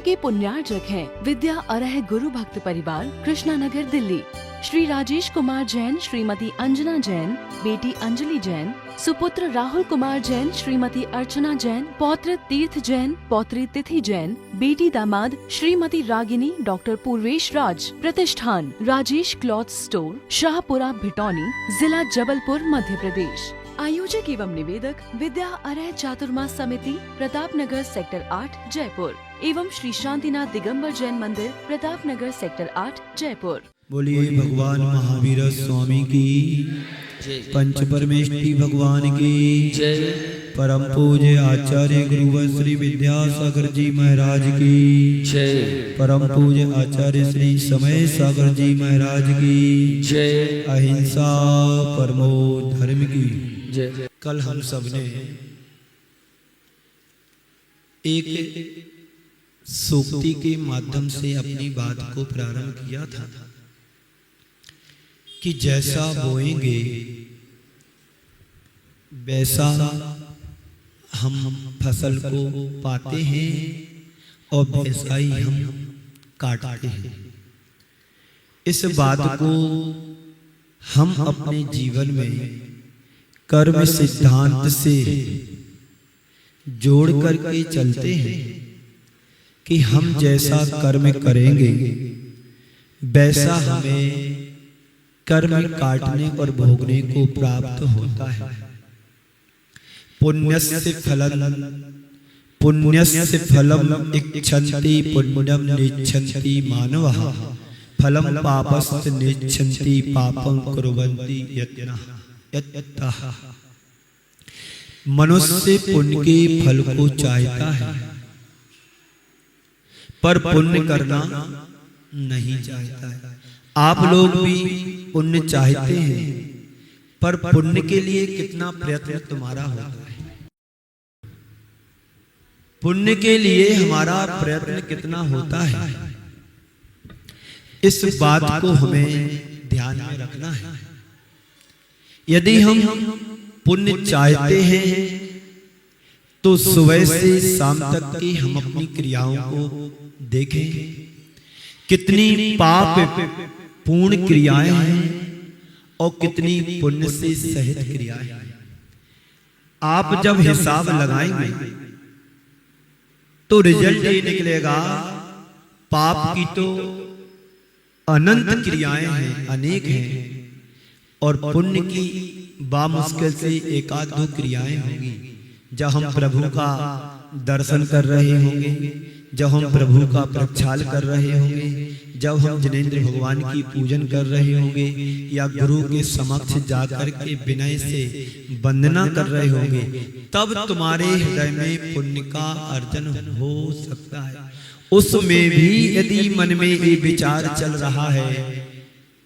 के पुण्यार्जक हैं विद्या अरह गुरु भक्त परिवार, कृष्णानगर, दिल्ली। श्री राजेश कुमार जैन, श्रीमती अंजना जैन, बेटी अंजलि जैन, सुपुत्र राहुल कुमार जैन, श्रीमती अर्चना जैन, पौत्र तीर्थ जैन, पौत्री तिथि जैन, बेटी दामाद श्रीमती रागिनी, डॉक्टर पूर्वेश राज। प्रतिष्ठान राजेश क्लॉथ स्टोर, शाहपुरा, भिटौनी, जिला जबलपुर, मध्य प्रदेश। आयोजक एवं निवेदक विद्या अरह चातुर्मास समिति, प्रताप नगर, सेक्टर 8, जयपुर एवं श्री शांतिनाथ दिगंबर जैन मंदिर, प्रताप नगर, सेक्टर 8, जयपुर। बोलिए भगवान महावीर स्वामी की, पंच परमेष्ठी भगवान की जय। परम पूज्य आचार्य गुरुवर श्री विद्यासागर जी महाराज की जय। परम पूज्य आचार्य श्री समय सागर जी महाराज की जय। अहिंसा परमो धर्म की जय। कल हम सब ने एक सूक्ति के माध्यम से अपनी बात को प्रारंभ किया था कि जैसा बोएंगे वैसा हम फसल को पाते हैं और वैसा ही हम काटते हैं। इस बात को हम अपने जीवन में कर्म सिद्धांत से जोड़ करके चलते हैं कि हम जैसा कर्म करेंगे वैसा हमें कर्म काटने और भोगने को प्राप्त होता है। पुण्यस्य फलम इच्छन्ति पुण्यम निच्छन्ति मानवः फलम पापस्य निच्छन्ति पापं कुर्वन्ति यत्नः। मनुष्य पुण्य के फल को चाहता है पर पुण्य करना नहीं चाहता है। आप लोग भी पुण्य चाहते हैं पर पुण्य के लिए कितना प्रयत्न तुम्हारा होता है? पुण्य के लिए हमारा प्रयत्न कितना होता है? इस बात को हमें ध्यान में रखना है। यदि हम पुण्य चाहते हैं तो सुबह से शाम तक की हम अपनी क्रियाओं को देखें, कितनी पाप पूर्ण क्रियाएं हैं और कितनी पुण्य से सहित क्रियाएं हैं। आप जब हिसाब लगाएंगे तो रिजल्ट ये निकलेगा, पाप की तो अनंत क्रियाएं हैं, अनेक हैं, और पुण्य की बामुश्किल से एक आध दो क्रियाएं होंगी। जब हम प्रभु का दर्शन कर रहे होंगे, जब हम प्रभु का प्रक्षाल कर रहे होंगे, जब हम जिनेंद्र भगवान की पूजन कर रहे होंगे या गुरु के समक्ष जाकर के विनय से वंदना कर रहे होंगे, तब तुम्हारे हृदय में पुण्य का अर्जन हो सकता है। उसमें भी यदि मन में ये विचार चल रहा है,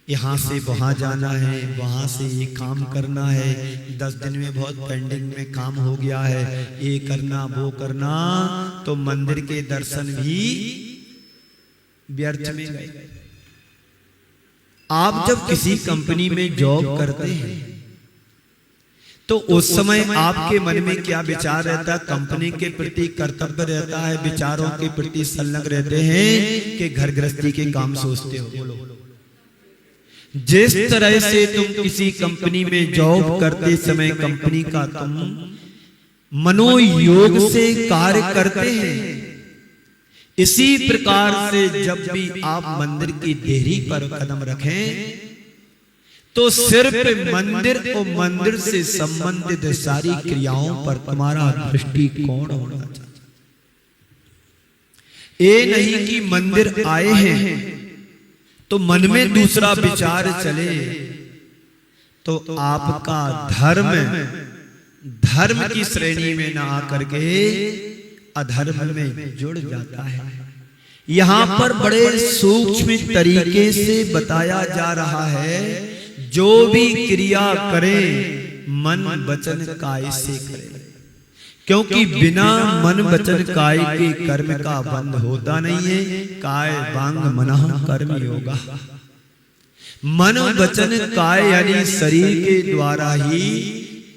यहाँ से वहां जाना है, वहां से ये काम करना है, 10 दिन में बहुत पेंडिंग में काम हो गया है, ये करना वो करना, तो मंदिर के दर्शन भी व्यर्थ में गए। आप जब किसी कंपनी में जॉब करते हैं तो उस समय आपके मन में क्या विचार रहता है? कंपनी के प्रति कर्तव्य रहता है, विचारों के प्रति संलग्न रहते हैं कि घर गृहस्थी के काम सोचते हो। बोलो, जिस तरह से तुम किसी कंपनी में जॉब करते समय कंपनी का तुम मनोयोग से कार्य करते हैं, इसी प्रकार से जब भी आप मंदिर की देहरी पर कदम रखें तो सिर्फ मंदिर और मंदिर से संबंधित सारी क्रियाओं पर तुम्हारा दृष्टिकोण होना चाहिए। ये नहीं कि मंदिर आए हैं तो मन में दूसरा विचार चले, तो आपका धर्म की श्रेणी में ना आकर के अधर्म में जुड़ जाता है। यहाँ पर बड़े सूक्ष्म तरीके से बताया जा रहा है, जो भी क्रिया करें मन वचन काय से करें, क्योंकि बिना मन वचन काय के कर्म का बंध होता नहीं है। काय वांग मनः कर्म योगा। मन वचन काय यानी शरीर के द्वारा ही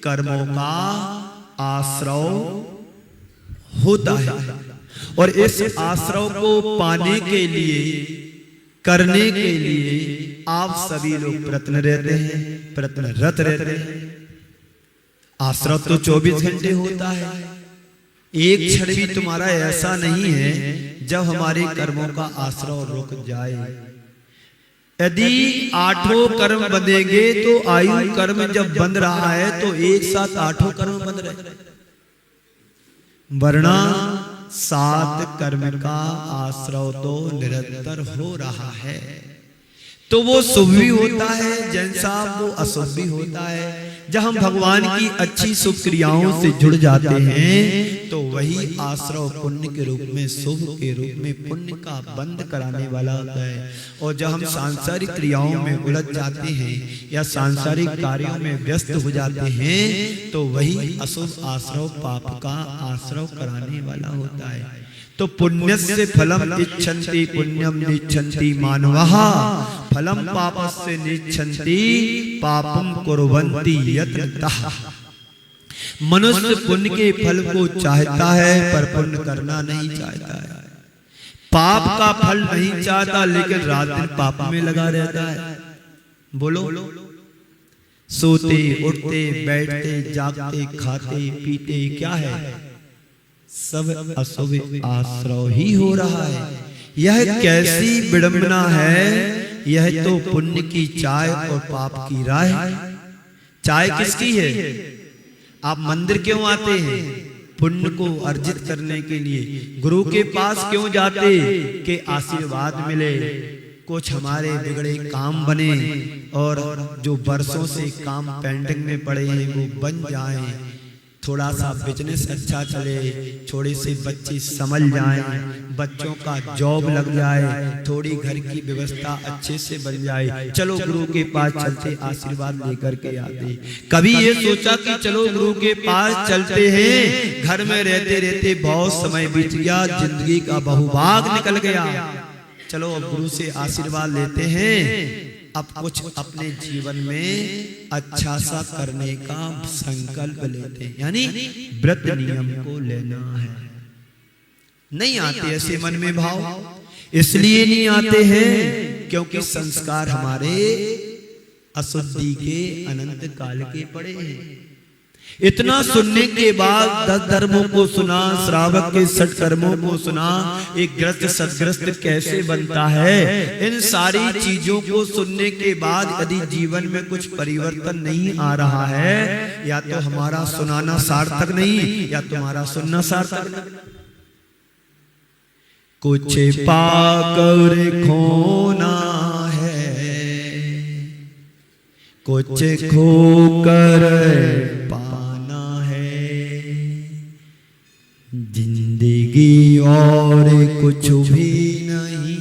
कर्मों का आश्रय होता है। और इस आश्रव को पाने के लिए, करने के लिए आप सभी लोग प्रयत्न रहते हैं, प्रयत्नरत रहते हैं। आश्रव तो 24 घंटे होता है, एक क्षण भी तुम्हारा ऐसा नहीं है जब हमारे कर्मों का आश्रव रुक जाए। यदि 8 कर्म बंधेंगे तो आयु कर्म जब बंध रहा है तो एक साथ 8 कर्म बंध रहे, वरना 7 कर्म का आश्रव तो निरंतर हो रहा है। तो वो शुभ भी होता है जैन साहब, वो अशुभ भी होता है। जब हम भगवान की अच्छी शुभ क्रियाओं से जुड़ जाते हैं तो वही आश्रव पुण्य के रूप में, शुभ के रूप में पुण्य का बंद कराने वाला होता है। और जब हम सांसारिक क्रियाओं में उलझ जाते हैं या सांसारिक कार्यों में व्यस्त हो जाते हैं तो वही अशुभ आश्रव पाप का आश्रव कराने वाला होता है। तो पुण्यस्य फलम इच्छन्ति पुण्यम निच्छन्ति मानवः, फलम पापस्य निच्छन्ति पापम कुर्वन्ति यत्नतः। मनुष्य पुण्य के फल को चाहता है पर पुण्य करना नहीं चाहता है, पाप का फल नहीं चाहता लेकिन रात दिन पाप में लगा रहता है। बोलो, सोते उठते बैठते जागते खाते पीते क्या है, सब अशुभ आश्रव ही हो रहा है। यह कैसी विडंबना है, यह तो पुण्य की चाय और पाप की राय। चाय किसकी है? आप मंदिर क्यों आते हैं? पुण्य को अर्जित करने के लिए। गुरु के पास क्यों जाते? कि आशीर्वाद मिले, कुछ हमारे बिगड़े काम बने और जो बरसों से काम पेंडिंग में पड़े हैं वो बन जाएं, थोड़ा सा बिजनेस अच्छा चले, थोड़े से बच्चे समझ जाएं, बच्चों का जॉब लग जाए, थोड़ी घर की व्यवस्था अच्छे से बन जाए। चलो गुरु के पास चलते, आशीर्वाद लेकर के आते। कभी ये सोचा कि चलो गुरु के पास चलते हैं, घर में रहते रहते बहुत समय बीत गया, जिंदगी का बहुभाग निकल गया, चलो अब गुरु से आशीर्वाद लेते हैं, अब कुछ अपने जीवन में अच्छा सा करने का संकल्प लेते हैं, यानी व्रत नियम को लेना है। नहीं आते ऐसे मन में भाव, इसलिए नहीं आते हैं क्योंकि संस्कार हमारे अशुद्धि के अनंत काल के पड़े हैं। इतना सुनने के बाद 10 धर्मों को सुना, श्रावक के 6 कर्मों को सुना, एक ग्रस्त सदग्रस्त कैसे बनता है, इन सारी चीजों को सुनने के बाद यदि जीवन में कुछ परिवर्तन नहीं आ रहा है, या तो हमारा सुनाना सार्थक नहीं या तुम्हारा सुनना सार्थक नहीं। कुछ पाकर खोना है, कुछ खोकर जिंदगी और कुछ भी नहीं,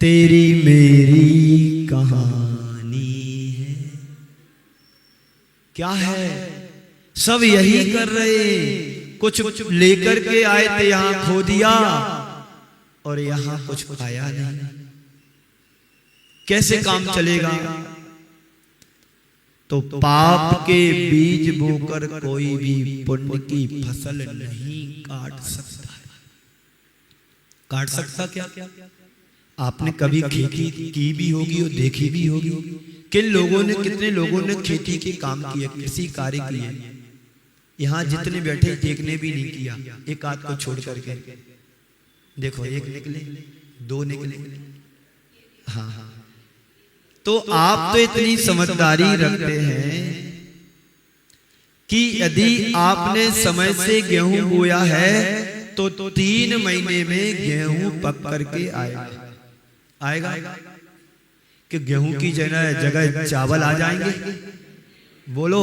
तेरी मेरी कहानी है। क्या है? सब यही कर रहे, कुछ लेकर के आए थे, यहां खो दिया और यहां कुछ पाया नहीं। कैसे काम चलेगा? तो पाप के बीज बोकर कोई भी पुण्य की फसल नहीं काट सकता है। काट सकता क्या? आपने कभी खेती की भी होगी और देखी भी होगी। किन लोगों ने, कितने लोगों ने खेती के काम किए, कृषि कार्य किए? यहाँ जितने बैठे एक ने भी नहीं किया, एक आध को छोड़ करके। देखो, एक निकले, 2 निकले। हाँ हाँ, तो आप तो इतनी समझदारी रखते हैं कि यदि आपने समय से गेहूं बोया है तो 3 महीने में गेहूं पक करके आएगा कि गेहूं की जगह चावल आ जाएंगे? बोलो,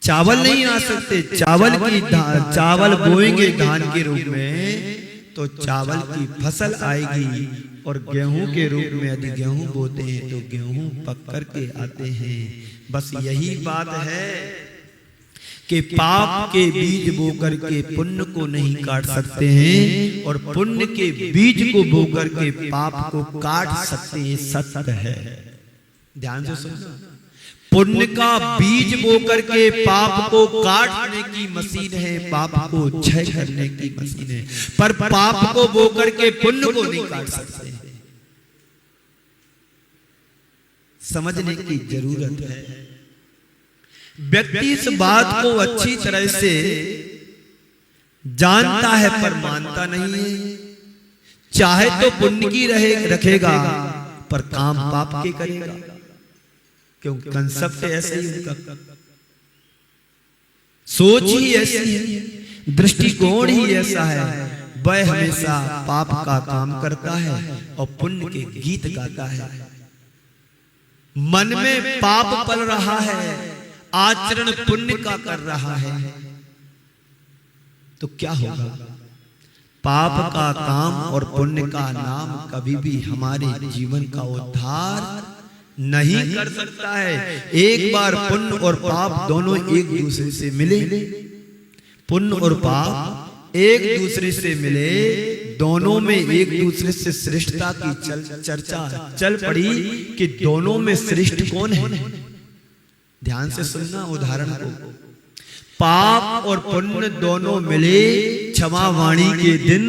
चावल नहीं आ सकते। चावल बोएंगे धान के रूप में तो चावल की फसल आएगी, और गेहूं के रूप में यदि गेहूं बोते हैं तो गेहूं पक करके आते हैं। बस यही बात है कि पाप के बीज बो करके पुण्य को नहीं काट सकते हैं, और पुण्य के बीज को बो करके पाप को काट सकते हैं। सत्य है, ध्यान से सुनो। पुण्य का बीज बो करके पाप को काटने की मशीन है, पाप को क्षय करने की मशीन है, पर पाप को बो करके पुण्य को नहीं काट सकते। समझने की जरूरत है। व्यक्ति इस बात को अच्छी तरह से जानता है पर मानता नहीं है। चाहे तो पुण्य की रखेगा पर काम पाप के करेगा, क्यों? कंसेप्ट ऐसे ही उनका, सोच ही ऐसी है, दृष्टिकोण ही ऐसा है। वह हमेशा पाप का काम करता है और पुण्य के गीत गाता है। मन में पाप पल रहा है, आचरण पुण्य का कर रहा है, तो क्या होगा? पाप का काम और पुण्य का नाम कभी भी हमारे जीवन का उद्धार नहीं कर सकता है। एक बार पुण्य और पाप दोनों एक दूसरे से मिले, पुण्य और पाप एक दूसरे से मिले, दोनों में एक दूसरे से श्रेष्ठता की चर्चा चल पड़ी कि दोनों में श्रेष्ठ कौन है। ध्यान से सुनना उदाहरण को। पाप और पुण्य दोनों मिले क्षमा वाणी के दिन,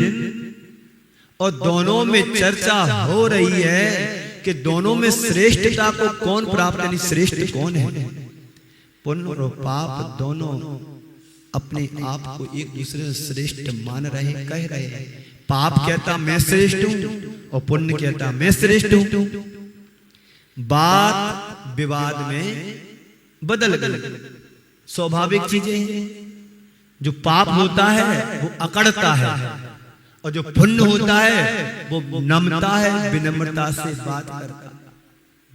और दोनों में चर्चा हो रही है कि दोनों में श्रेष्ठता को कौन प्राप्त, यानी श्रेष्ठ कौन है। पुण्य और पाप दोनों अपने आप को एक दूसरे से श्रेष्ठ मान रहे, कह रहे हैं। पाप कहता मैं श्रेष्ठ हूं और पुण्य कहता मैं श्रेष्ठ हूं। बात विवाद में बदल गई। स्वाभाविक चीजें हैं। जो पाप होता है वो अकड़ता है, और जो पुण्य होता है वो नम्रता है, विनम्रता से बात करता है।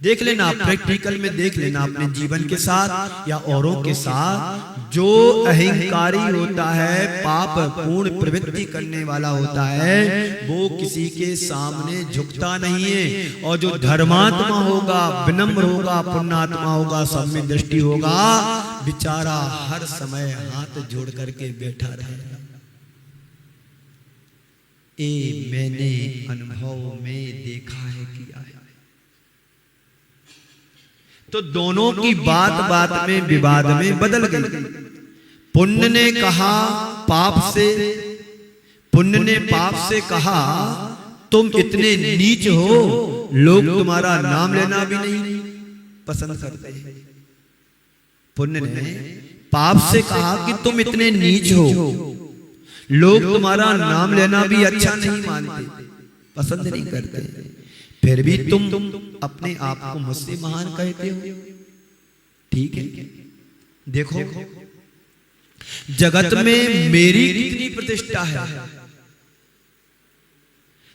देख लेना, प्रैक्टिकल में देख लेना अपने जीवन के साथ या औरों के साथ। जो अहंकारी होता है, पाप पूर्ण प्रवृत्ति करने वाला होता है, वो किसी के सामने झुकता नहीं है। और जो धर्मात्मा होगा, विनम्र होगा, पुण्यात्मा होगा, सब में दृष्टि होगा, बेचारा हर समय हाथ जोड़ करके बैठा रहेगा। ये मैंने अनुभव में देखा है, किया है। तो दोनों की बात बात में विवाद में बदल गई। पुण्य ने कहा पाप से, पुण्य ने पाप से कहा तुम इतने नीच हो, लोग तुम्हारा नाम लेना भी नहीं पसंद करते हैं। पुण्य ने पाप से कहा कि तुम इतने नीच हो, लोग तुम्हारा नाम लेना भी अच्छा नहीं मानते, पसंद नहीं करते, फिर भी तुम अपने आप को मुझसे महान कहते हो। ठीक है, देखो जगत में मेरी कितनी प्रतिष्ठा है।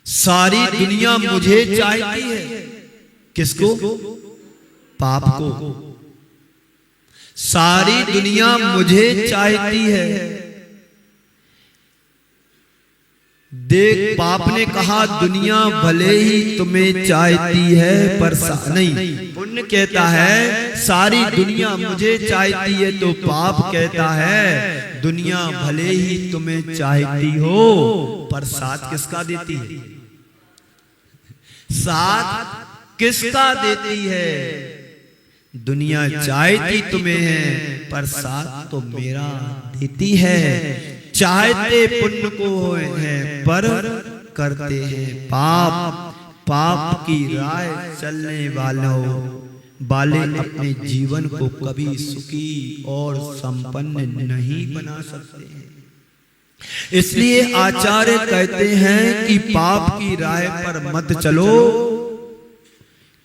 सारी दुनिया मुझे चाहती है। किसको? पाप को। सारी दुनिया मुझे चाहती है। देख, पाप ने कहा दुनिया भले ही तुम्हें चाहती है पर नहीं, पुण्य कहता है सारी दुनिया मुझे चाहती है, तो पाप कहता है दुनिया भले ही तुम्हें चाहती हो पर साथ किसका देती है? साथ किसका देती है? दुनिया चाहती तुम्हें है पर साथ तो मेरा देती है। चाहते पुण्य को हैं पर करते हैं पाप। पाप की राह चलने वाले अपने जीवन को कभी सुखी और संपन्न नहीं बना सकते। इसलिए आचार्य कहते हैं कि पाप की राह पर मत चलो,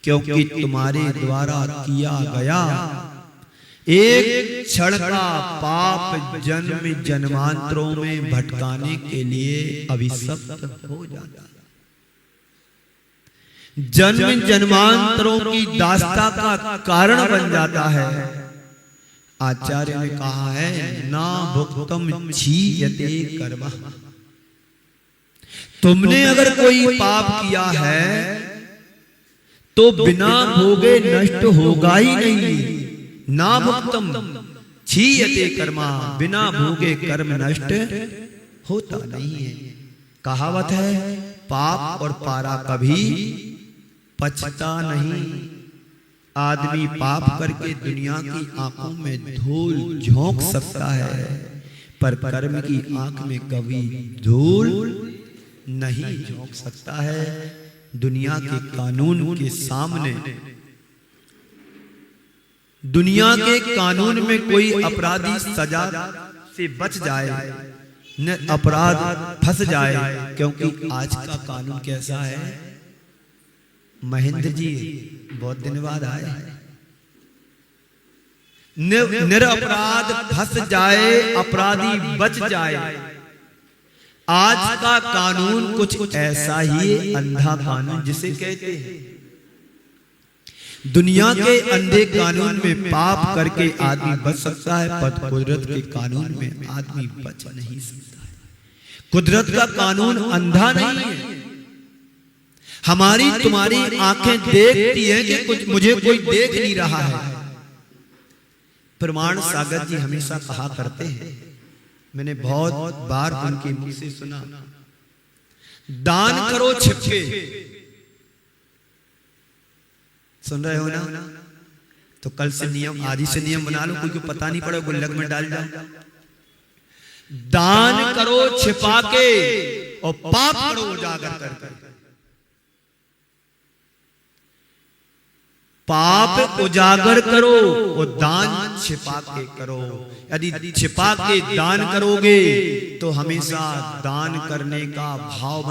क्योंकि तुम्हारे द्वारा किया गया एक क्षण का पाप जन्म जन्मांतरों में भटकाने के लिए अभिशप्त हो जाता है। जन्म जन्मांतरों की दास्ता का कारण बन जाता है। आचार्य ने कहा है ना भुक्तम क्षीयते कर्म। तुमने अगर कोई पाप किया है तो बिना भोगे नष्ट होगा ही नहीं। ना भुक्तम क्षीयते कर्मा, बिना भोगे कर्म नष्ट होता नहीं है। कहावत है पाप और पारा कभी पचता नहीं। आदमी पाप करके दुनिया की आंखों में धूल झोंक सकता है, पर कर्म की आंख में कभी धूल नहीं झोंक सकता है। दुनिया के कानून के सामने, दुनिया के कानून में कोई अपराधी सजा से बच जाए न अपराध फंस जाए, क्योंकि आज का कानून कैसा है। महेंद्र जी बहुत दिन बाद आए। निरपराध फंस जाए, अपराधी बच जाए। आज का कानून कुछ ऐसा ही है, अंधा कानून जिसे कहते हैं। दुनिया के अंधे कानून में पाप करके आदमी बच सकता है, पर कुदरत के कानून में आदमी बच नहीं सकता है। कुदरत का कानून अंधा नहीं है। हमारी तुम्हारी आंखें देखती हैं कि कुछ मुझे कोई देख नहीं रहा है। प्रमाण सागर जी हमेशा कहा करते हैं, मैंने बहुत बार उनके मुख से सुना, दान करो छिपके। सुन रहे हो ना? तो कल से नियम, आज ही से नियम बना लो, कोई को पता नहीं पड़े, गुल्लक में डाल जाओ। दान करो छिपा के और पाप करो उजागर करके। पाप उजागर करो और दान छिपा के करो। यदि छिपा के दान करोगे तो हमेशा दान करने का भाव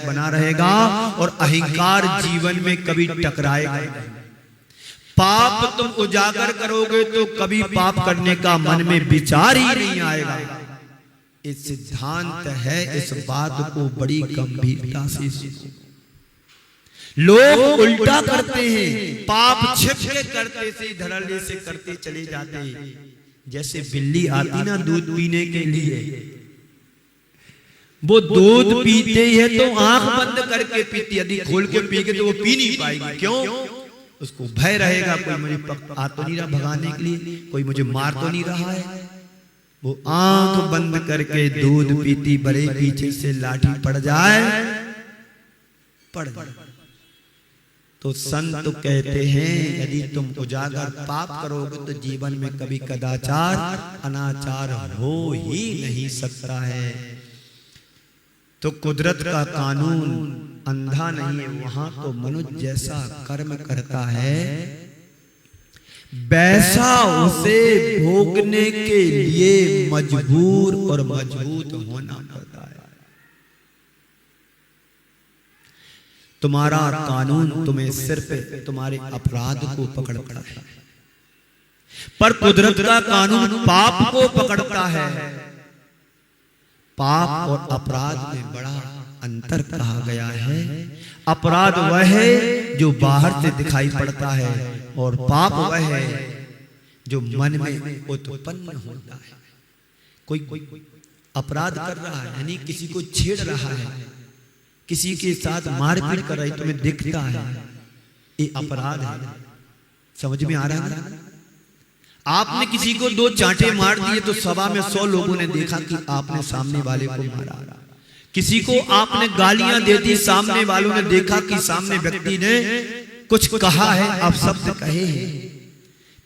बना रहेगा और अहंकार जीवन में कभी टकराएगा नहीं। पाप तुम उजागर करोगे तो कभी पाप करने का मन में विचार ही नहीं आएगा। इस सिद्धांत है, इस बात को बड़ी गंभीरता से सीखो। लोग उल्टा करते हैं, पाप छिप के करते से धड़ल्ले से करते चले जाते हैं। जैसे बिल्ली आती ना दूध पीने के लिए, वो दूध पीते है तो आंख बंद करके पीती, यदि खोल के पीके तो वो पी नहीं पाएगी। क्यों? उसको भय रहेगा, कोई मुझे आ तो नहीं रहा भगाने के लिए, कोई मुझे मार तो नहीं रहा है। वो आंख बंद करके दूध पीती, बड़े पीछे से लाठी पड़ जाए पड़। तो संत कहते हैं, यदि तुम उजागर पाप करोगे तो जीवन में कभी कदाचार अनाचार हो ही नहीं सकता है। तो कुदरत का कानून अंधा नहीं है, वहां तो मनुष्य जैसा कर्म करता है वैसा उसे भोगने के लिए मजबूर और मजबूत होना पड़ता है। तुम्हारा कानून तुम्हें सिर्फ तुम्हारे अपराध को पकड़ता है, पर कुदरत का कानून पाप को पकड़ता है। पाप और अपराध में बड़ा अंतर कहा गया है। अपराध वह है जो बाहर से दिखाई पड़ता है और पाप वह है जो मन में उत्पन्न होता है। कोई अपराध कर रहा है, यानी किसी को छेड़ रहा है, किसी के साथ मारपीट कर रही, तुम्हें दिखता है, ये अपराध है। समझ में आ रहा है? आपने किसी को 2 चांटे मार दिए तो सभा में 100 लोगों ने देखा कि आपने सामने वाले को मारा। किसी को आपने गालियां दे दी, सामने वालों ने देखा कि सामने व्यक्ति ने कुछ कहा है, आप शब्द कहे हैं,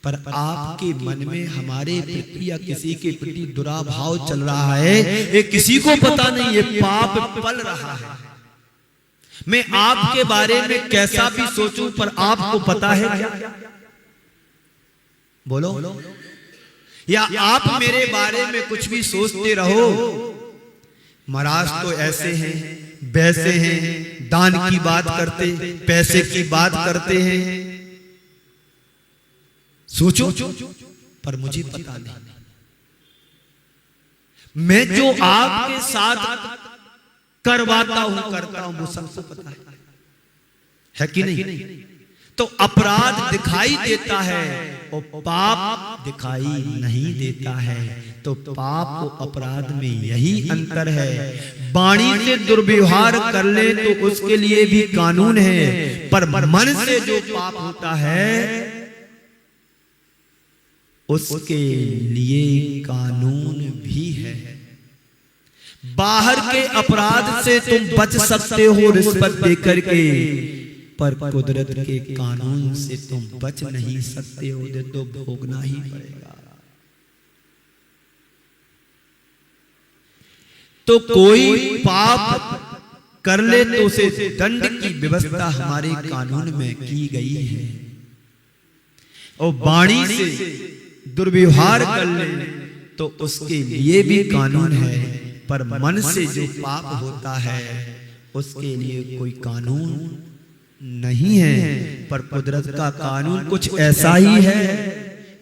पर आपके मन में हमारे प्रति या किसी के प्रति दुराभाव चल रहा है, ये किसी को पता नहीं, ये पाप पल रहा है। मैं आपके बारे में कैसा भी सोचूं, पर आपको पता है क्या? बोलो। या आप मेरे बारे में कुछ भी सोचते रहो, महाराज तो ऐसे हैं वैसे हैं, दान की बात करते, पैसे की बात करते हैं, सोचो, पर मुझे पता नहीं। मैं जो आपके साथ करवाता हूं करता हूं वो सबको पता है कि नहीं? तो अपराध दिखाई देता है और पाप दिखाई नहीं देता है। तो पाप और अपराध में यही अंतर है। वाणी से दुर्व्यवहार कर ले तो उसके लिए भी कानून है, पर मन से जो पाप होता है उसके लिए कानून भी है। बाहर के अपराध से तुम बच सकते हो रिश्वत देकर के, पर कुदरत के कानून से तुम बच नहीं सकते हो, तो भोगना ही पड़ेगा। तो कोई पाप कर ले तो उसे दंड की व्यवस्था हमारे कानून में की गई है, और वाणी से दुर्व्यवहार कर ले तो उसके लिए भी कानून है, पर मन से जो पाप होता है उसके लिए कोई कानून नहीं है। पर कुदरत का कानून कुछ ऐसा ही है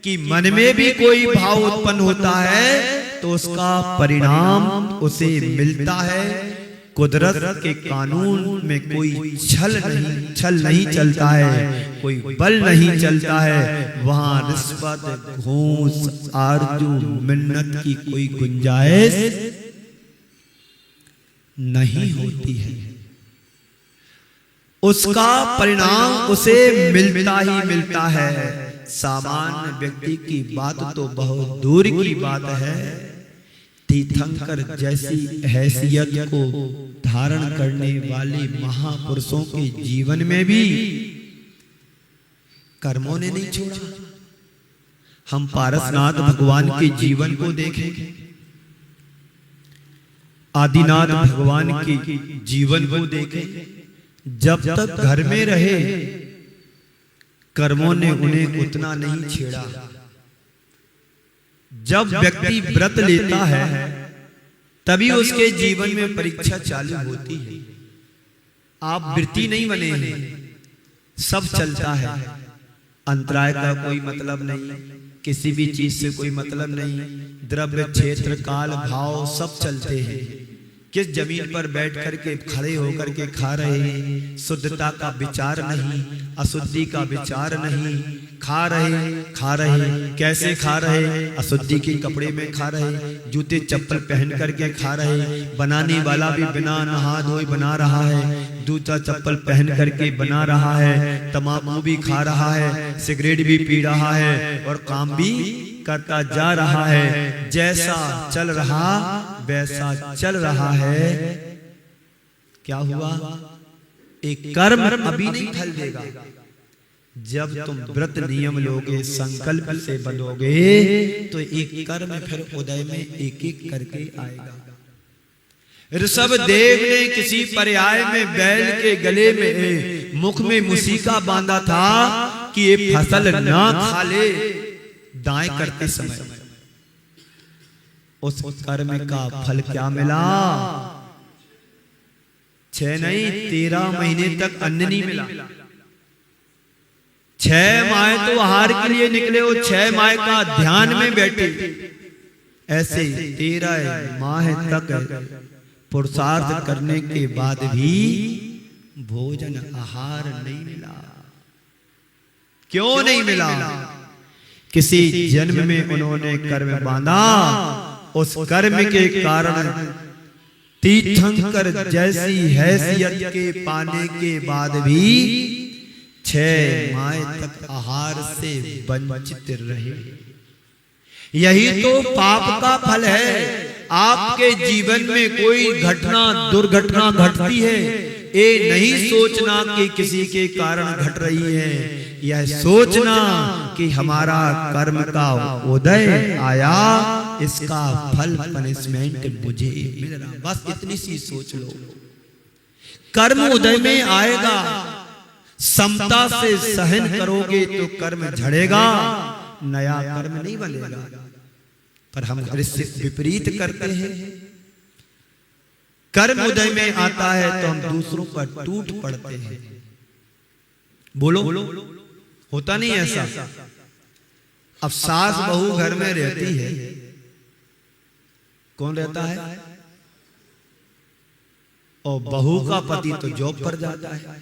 कि मन में भी कोई भाव उत्पन्न होता है तो उसका परिणाम उसे मिलता है। कुदरत के कानून में कोई छल नहीं चलता है, कोई बल नहीं चलता है। वहां रिश्वत, घूस, आरजू, मिन्नत की कोई गुंजाइश नहीं होती है। उसका परिणाम उसे मिलता ही मिलता है। सामान्य व्यक्ति की बात तो बहुत दूर की बात है, तीर्थंकर जैसी हैसियत को धारण करने वाले महापुरुषों के जीवन में भी कर्मों ने नहीं छोड़ा। हम पारसनाथ भगवान के जीवन को देखें, आदिनाथ भगवान के जीवन को देखें, जब तक घर में रहे कर्मों ने उन्हें उतना नहीं छेड़ा। जब व्यक्ति व्रत लेता है तभी उसके जीवन में परीक्षा चालू होती है। आप व्रती नहीं बने हैं, सब चलता है, अंतराय का कोई मतलब नहीं, किसी भी चीज से कोई मतलब नहीं, द्रव्य, क्षेत्र, काल, भाव सब चलते हैं। किस जमीन पर बैठ करके खड़े होकर के खा रहे हैं, शुद्धता का विचार नहीं, अशुद्धि का विचार नहीं, खा रहे कैसे खा रहे, अशुद्धि के कपड़े में खा रहे, जूते चप्पल पहन करके खा रहे, बनाने वाला भी बिना नहा धोए बना रहा है, जूता चप्पल पहन करके बना रहा है, तम्बाकू भी खा रहा है, सिगरेट भी पी रहा है और काम भी करता जा रहा है। जैसा चल रहा वैसा चल रहा है। क्या हुआ? एक कर्म अभी नहीं फल देगा। जब तुम व्रत नियम लोगे, संकल्प से बंधोगे, तो एक कर्म फिर उदय में एक एक करके आएगा। ऋषभ देव ने किसी पर्याय में बैल के गले में मुख में मुसीका बांधा था कि ये फसल ना खा ले। दाएं करते समय उस कर्म का फल क्या मिला? 6 नहीं 13 महीने तक अन्न नहीं मिला। 6 माह तो आहार के लिए निकले, वो 6 माह का ध्यान में बैठे। ऐसे 13 माह तक पुरुषार्थ करने के बाद भी भोजन आहार नहीं मिला। क्यों नहीं मिला? किसी जन्म में उन्होंने कर्म बांधा, उस कर्म के कारण तीर्थंकर जैसी हैसियत के पाने के बाद भी 6 माह तक आहार से वंचित रहे। यही तो पाप का फल है। आपके जीवन में कोई दुर्घटना घटती है, ये नहीं सोचना कि किसी के कारण घट रही है, यह सोचना कि हमारा कर्म का उदय आया, इसका फल पनिशमेंट मुझे मिल रहा। बस इतनी सी सोच लो। कर्म उदय में आएगा, समता से सहन करोगे तो कर्म झड़ेगा, नया कर्म नहीं बनेगा। पर हम इससे विपरीत करते हैं। कर्म उदय में आता है तो हम दूसरों पर टूट पड़ते हैं। बोलो, होता नहीं ऐसा? अब सास बहू घर में रहती है, कौन रहता है? और बहू का पति तो जॉब पर जाता है।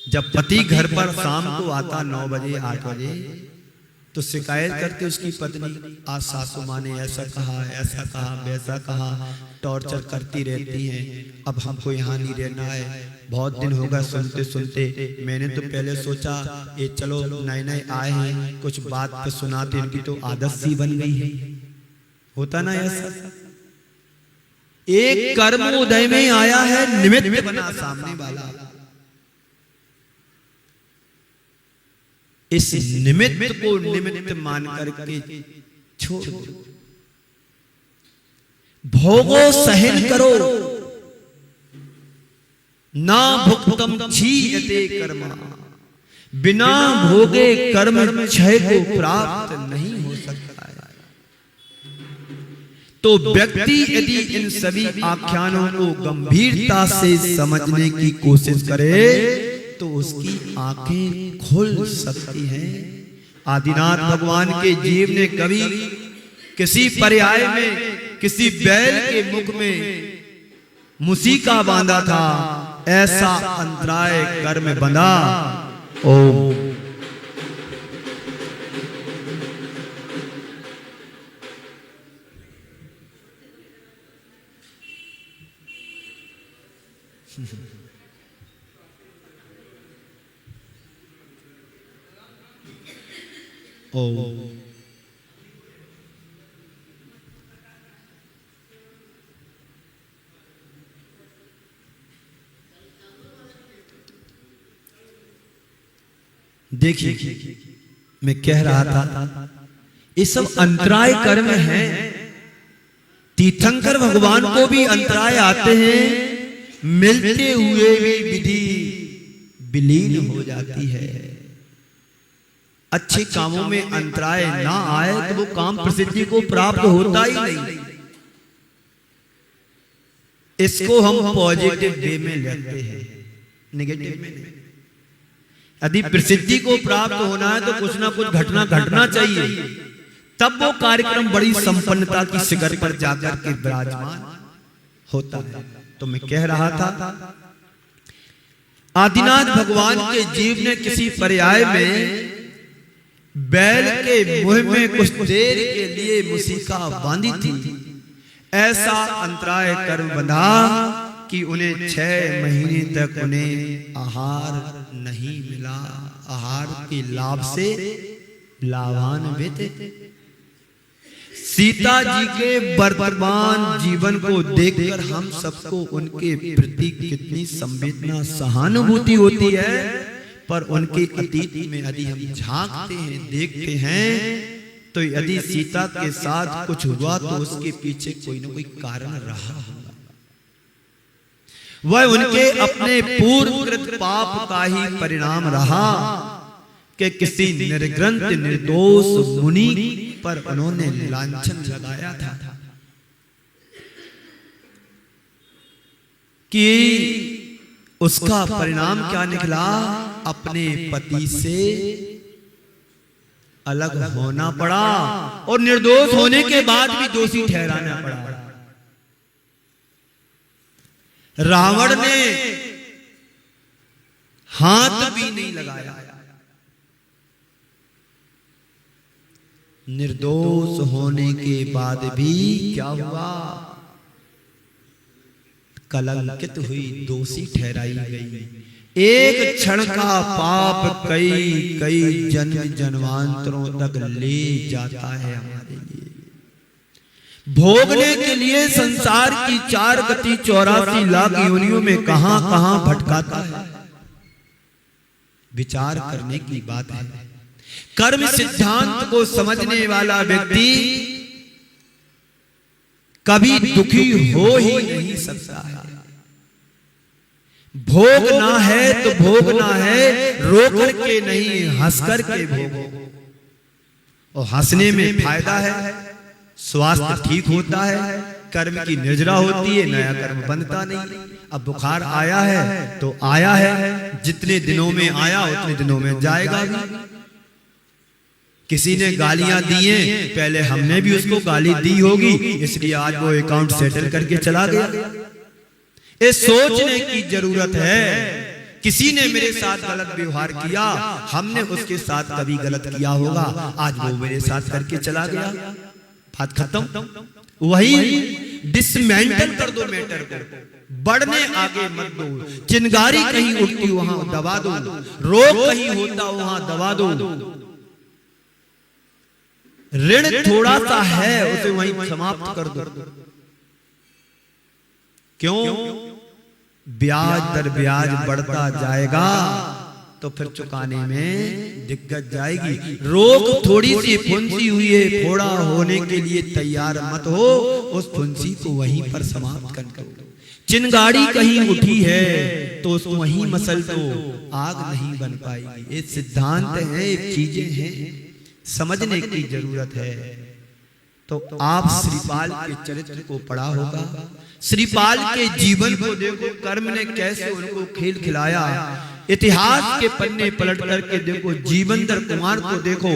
जब पति घर पर शाम को आता 9 बजे 8 बजे, तो शिकायत करती उसकी पत्नी, आज सासू माँ ने ऐसा कहा, वैसा कहा, टॉर्चर करती रहती हैं। अब हमको यहाँ नहीं रहना है, बहुत दिन होगा सुनते सुनते। मैंने तो पहले सोचा ये चलो नए आए हैं, कुछ बात तो सुनाते, इनकी तो आदत सी बन गई है। होता ना ऐसा? एक कर्म उदय में आया है, निमित्त बना सामने वाला। इस निमित्त को निमित्त मान करके छोड़ दो। भोगो सहन करो, ना भुक्तम क्षीयते कर्मा, बिना भोगे कर्म क्षय को प्राप्त नहीं हो सकता है। तो व्यक्ति यदि इन सभी आख्यानों को गंभीरता से समझने की कोशिश करे तो उसकी आंखें खुल सकती हैं। आदिनाथ भगवान के जीव ने कभी किसी पर्याय में किसी बैल के मुख में मुसीका बांधा था, ऐसा अंतराय कर्म बंधा। ओम। ओम। देखिए, मैं कह रहा था ये सब अंतराय कर्म हैं। तीर्थंकर भगवान को भी अंतराय आते हैं, मिलते हुए भी विधि विलीन हो जाती है। अच्छे कामों में अंतराय ना आए तो वो काम प्रसिद्धि को प्राप्त होता ही नहीं। इसको हम पॉजिटिव वे में लेते हैं, नेगेटिव में नहीं। यदि प्रसिद्धि को प्राप्त होना है तो कुछ ना कुछ घटना घटना चाहिए, तब वो कार्यक्रम बड़ी संपन्नता की शिखर पर जाकर के विराजमान होता है। तो मैं कह रहा था आदिनाथ भगवान के जीव ने किसी पर्याय में बैल के मुंह में कुछ देर के लिए मुसीका बांधी थी। ऐसा अंतराय कर्म बंधा कि उन्हें 6 महीने तक उन्हें आहार नहीं मिला। आहार के लाभ से लाभान्वित। सीता जी के वर्तमान जीवन को देखकर हम सबको उनके प्रति कितनी संवेदना सहानुभूति होती है, पर उनके अतीत में यदि हम झांकते हैं, देखते हैं, तो यदि सीता के साथ कुछ हुआ तो उसके पीछे कोई ना कोई कारण रहा होगा। वह उनके अपने पूर्वकृत पाप का ही परिणाम रहा कि किसी निर्ग्रंथ निर्दोष मुनि पर उन्होंने लांछन लगाया था कि उसका परिणाम क्या निकला, अपने पति से अलग होना पड़ा और निर्दोष होने के बाद भी दोषी ठहराना पड़ा। रावण ने हाथ भी नहीं लगाया। निर्दोष होने के बाद भी क्या हुआ, कलंकित हुई, दोषी ठहराई गई। एक क्षण का पाप कई कई जन्म जन्मांतरों तक ले जाता है हमारे लिए। भोगने के लिए संसार की 4 गति 84 लाख योनियों में कहां कहां भटकाता है। विचार करने की बात है। कर्म सिद्धांत को समझने वाला व्यक्ति कभी दुखी हो ही नहीं सकता है। भोगना है तो भोगना है, रो करके नहीं, हंस करके भोगो। और हंसने में फायदा है, स्वास्थ्य ठीक होता है, कर्म की निर्जरा होती है, नया कर्म बनता नहीं। अब बुखार आया है तो आया है, जितने दिनों में आया उतने दिनों में जाएगा भी। किसी ने गालियां दी हैं, पहले हमने भी उसको गाली दी होगी, इसलिए आज वो अकाउंट सेटल करके चला गया। ये सोचने की जरूरत है, किसी ने मेरे साथ गलत व्यवहार किया, हमने उसके साथ कभी गलत किया होगा, आज वो मेरे साथ करके चला गया, बात खत्म। वही डिसमेंटल कर दो मैटर को, बढ़ने आगे मत दो। चिंगारी कहीं उठती वहां दबा दो, रोग कहीं होता वहां दबा दो। ऋण थोड़ा सा है उसे वहीं समाप्त कर दो। क्यों? ब्याज दर ब्याज बढ़ता जाएगा तो फिर चुकाने में दिक्कत जाएगी। रोक थोड़ी सी फुंसी हुई है, फोड़ा होने के लिए तैयार मत हो, उस फुंसी को वहीं पर समाप्त कर दो। चिंगारी कहीं उठी है तो उसको वहीं मसल दो, आग नहीं बन पाएगी। ये सिद्धांत है, चीजें हैं, समझने की जरूरत है। तो आप श्रीपाल के चरित्र को पढ़ा होगा, श्रीपाल के जीवन को देखो, कर्म ने कैसे उनको खेल खिलाया। इतिहास के पन्ने पलट करके देखो, जीवनधर कुमार को देखो,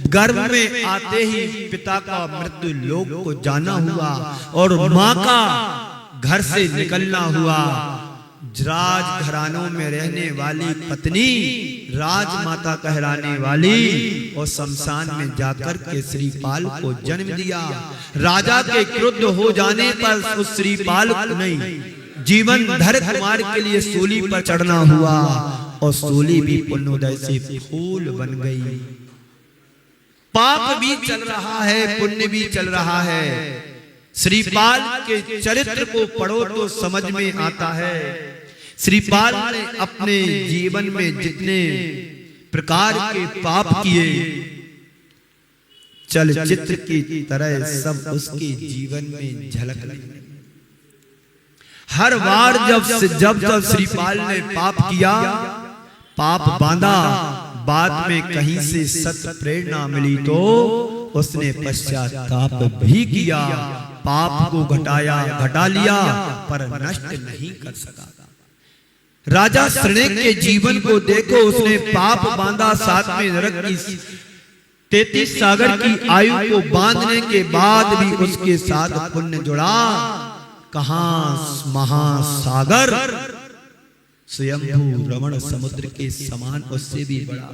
गर्भ में आते ही पिता का मृत्यु लोक को जाना हुआ और माँ का घर से निकलना हुआ। राज घरानों में रहने वाली पत्नी, राजमाता कहलाने वाली, और शमशान में जाकर के श्रीपाल को जन्म दिया। राजा के क्रुद्ध हो जाने पर उस श्रीपाल को नहीं, जीवन धर कुमार के लिए सूली पर चढ़ना हुआ, और सूली भी पुण्योदय से फूल बन गई। पाप भी चल रहा है, पुण्य भी चल रहा है। श्रीपाल के चरित्र को पढ़ो तो समझ में आता है। श्रीपाल ने अपने जीवन में जितने प्रकार के पाप किए, चलचित्र की तरह सब उसके जीवन में झलक लगी। हर बार जब श्रीपाल ने पाप किया, पाप बांधा, बाद में कहीं से सत्य प्रेरणा मिली तो उसने पश्चाताप भी किया। पाप को घटा लिया पर नष्ट नहीं कर सका। राजा शृणेक के जीवन को देखो, उसने पाप बांधा, साथ में नरक की 33 सागर की आयु को बांधने के बाद भी उसके साथ पुण्य जुड़ा। कहां महासागर, स्वयंभू रमण समुद्र के समान, उससे भी बड़ा।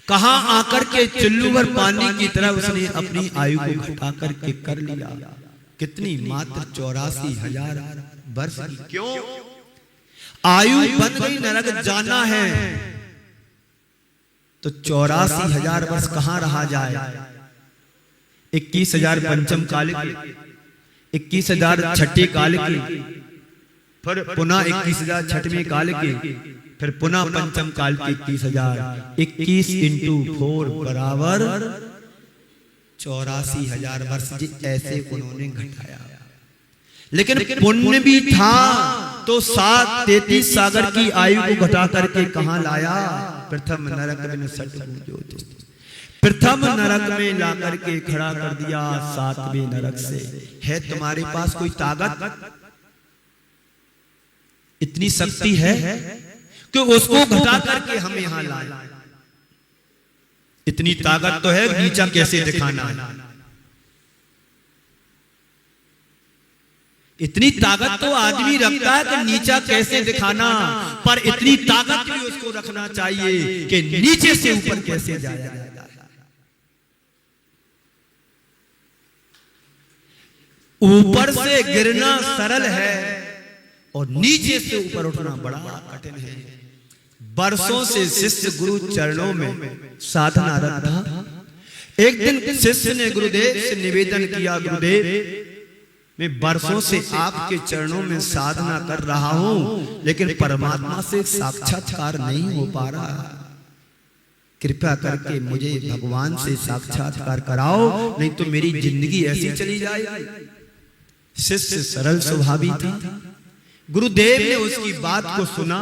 कहां आकर के चुल्लू भर पानी की तरह उसने अपनी आयु को घटा करके कर लिया। कितनी, मात्र 84,000 वर्ष की। क्यों? आयु बन गई, नरक जाना है तो 84,000 वर्ष कहां रहा जाए। 21,000 पंचम काल के, 21,000 छठे काल के, फिर पुनः 21,000 छठवें काल के, फिर पुनः पंचम काल के 21,000। 21 इंटू 4 बराबर 84,000 वर्ष जी ऐसे उन्होंने घटाया। लेकिन पुण्य भी था तो 33 सागर की आयु को घटा करके कहां लाया। प्रथम नरक में सट जो, प्रथम नरक में ला करके खड़ा कर दिया 7वें नरक से। है तुम्हारे पास कोई ताकत, इतनी शक्ति है कि उसको घटा करके हम यहां लाए? इतनी ताकत तो है, नीचा कैसे दिखाना है। इतनी ताकत तो आदमी रखता है कि नीचा कैसे दिखाना, पर इतनी ताकत भी उसको रखना चाहिए कि नीचे से ऊपर कैसे जाया जाए। ऊपर से गिरना सरल है और नीचे से ऊपर उठना बड़ा कठिन है। बरसों से शिष्य गुरु चरणों में साधनारत था। एक दिन शिष्य ने गुरुदेव से निवेदन किया, गुरुदेव मैं बरसों से आपके चरणों में साधना कर रहा हूं, लेकिन परमात्मा से साक्षात्कार नहीं हो पा रहा। कृपया करके मुझे भगवान से साक्षात्कार कराओ, नहीं तो मेरी जिंदगी ऐसी चली जाएगी। शिष्य सरल स्वभावी था। गुरुदेव ने उसकी बात को सुना,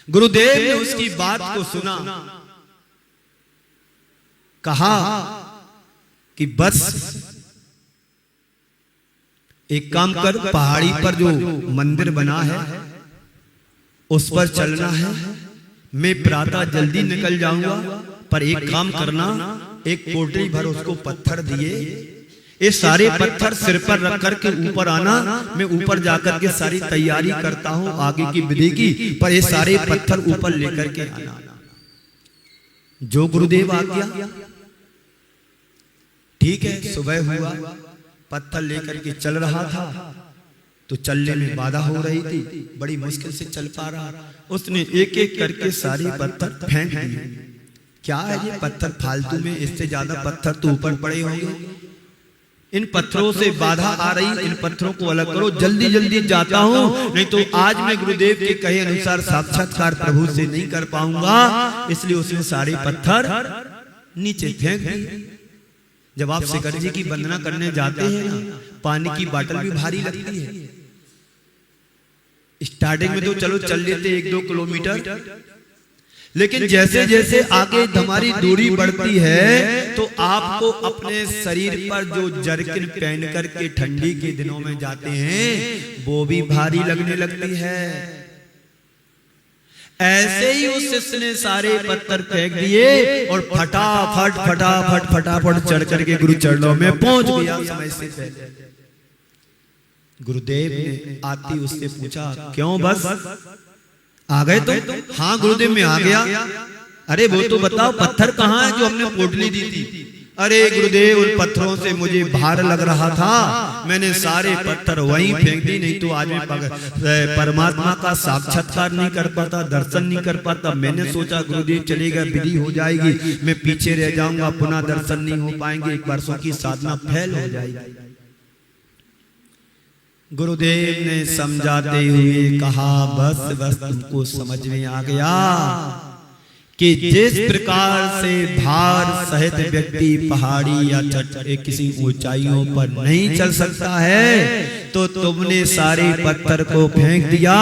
गुरुदेव ने उसकी बात को सुना, कहा कि बस एक काम कर, पहाड़ी पर जो मंदिर बना है उस पर चलना है। मैं प्रातः जल्दी निकल जाऊंगा, पर एक काम करना, एक पोटली भर उसको पत्थर दिए, ये सारे पत्थर सिर पर रख करके ऊपर आना। मैं ऊपर जाकर के सारी तैयारी करता हूं आगे की विधि की, पर ये सारे पत्थर ऊपर लेकर के आना। जो गुरुदेव आज्ञा। ठीक है, सुबह हुआ, पत्थर लेकर के चल रहा था तो चलने में बाधा हो रही थी, बड़ी मुश्किल से चल पा रहा। उसने एक एक करके सारे पत्थर फेंक दिए। क्या है ये पत्थर फालतू में, इससे ज्यादा पत्थर तो ऊपर पड़े होंगे। इन पत्थरों से बाधा आ रही, इन पत्थरों को अलग करो, जल्दी जल्दी जाता हूं, नहीं तो आज मैं गुरुदेव के कहे अनुसार साक्षात्कार प्रभु से नहीं कर पाऊंगा। इसलिए उसने सारे पत्थर नीचे फेंक दिए। जब आप शेखर जी की वंदना करने जाते हैं ना, पानी की बोतल भी भारी लगती है। स्टार्टिंग में तो चलो चल लेते 1-2 किलोमीटर, लेकिन जैसे जैसे आगे हमारी दूरी बढ़ती है तो आपको अपने शरीर पर जो जर्किन पहन करके ठंडी के दिनों में जाते हैं वो भी भारी लगने लगती है। ऐसे ही उस शिष्य ने सारे पत्थर फेंक दिए और फटाफट फटाफट फटाफट चढ़ करके गुरु चरणों में पहुंच गया समय से पहले। गुरुदेव ने आती उससे पूछा, क्यों बस आ गए तो? हाँ गुरुदेव मैं आ गया। अरे वो तो बताओ पत्थर कहाँ है जो हमने पोटली दी थी? अरे गुरुदेव उन पत्थरों से मुझे भार लग रहा था, मैंने सारे पत्थर वहीं फेंक दी, नहीं तो आज मैं परमात्मा का साक्षात्कार नहीं कर पाता, दर्शन नहीं कर पाता। मैंने सोचा गुरुदेव चलेगा, विधि हो जाएगी, मैं पीछे रह जाऊंगा, पुनः दर्शन नहीं हो पाएंगे, 1 वर्षों की साधना फेल हो जाएगी। गुरुदेव ने समझाते हुए कहा, बस बस तुमको समझ में आ गया कि जिस प्रकार से भार सहित व्यक्ति पहाड़ी या किसी ऊंचाइयों पर नहीं चल सकता है, तो तुमने सारे पत्थर को फेंक दिया।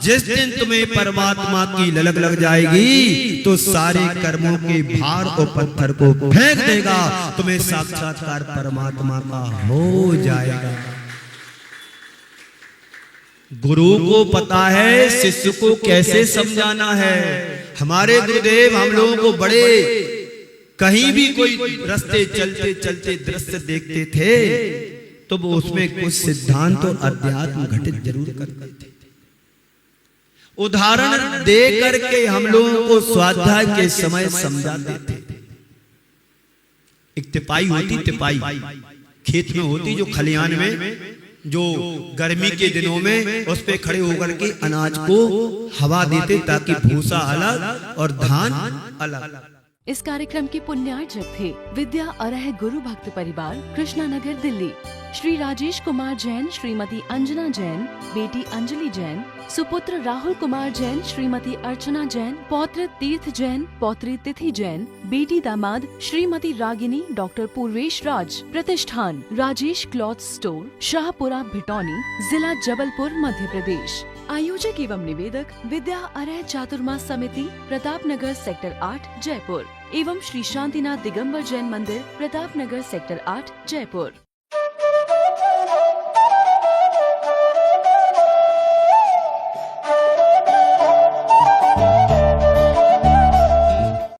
जिस दिन तुम्हें परमात्मा की ललक लग जाएगी तो सारे कर्मों के भार और पत्थर को फेंक देगा, तुम्हें साक्षात्कार परमात्मा का हो जाएगा। गुरु को पता है शिष्य को कैसे समझाना है। हमारे गुरुदेव हम लोगों को बड़े, कहीं भी कोई रास्ते चलते चलते दृश्य देखते थे तो वो उसमें कुछ सिद्धांत और अध्यात्म घटित जरूर करते थे। उदाहरण दे करके हम लोगों को स्वाध्याय के समय समझाते थे। एक तिपाई होती, तिपाई खेत में होती, जो खलियान में जो गर्मी के दिनों में उस पे खड़े होकर के अनाज को हवा देते ताकि भूसा अलग और धान अलग। इस कार्यक्रम के पुण्यार्जक थे विद्या अरह गुरु भक्त परिवार, कृष्णा नगर, दिल्ली। श्री राजेश कुमार जैन, श्रीमती अंजना जैन, बेटी अंजलि जैन, सुपुत्र राहुल कुमार जैन, श्रीमती अर्चना जैन, पौत्र तीर्थ जैन, पौत्री तिथि जैन, बेटी दामाद श्रीमती रागिनी, डॉक्टर पूर्वेश राज। प्रतिष्ठान राजेश क्लॉथ स्टोर, शाहपुरा, भिटौनी, जिला जबलपुर, मध्य प्रदेश। आयोजक एवं निवेदक विद्या अरह चातुर्मास समिति, प्रताप नगर, सेक्टर 8, जयपुर एवं श्री शांतिनाथ दिगंबर जैन मंदिर, प्रताप नगर, सेक्टर 8, जयपुर।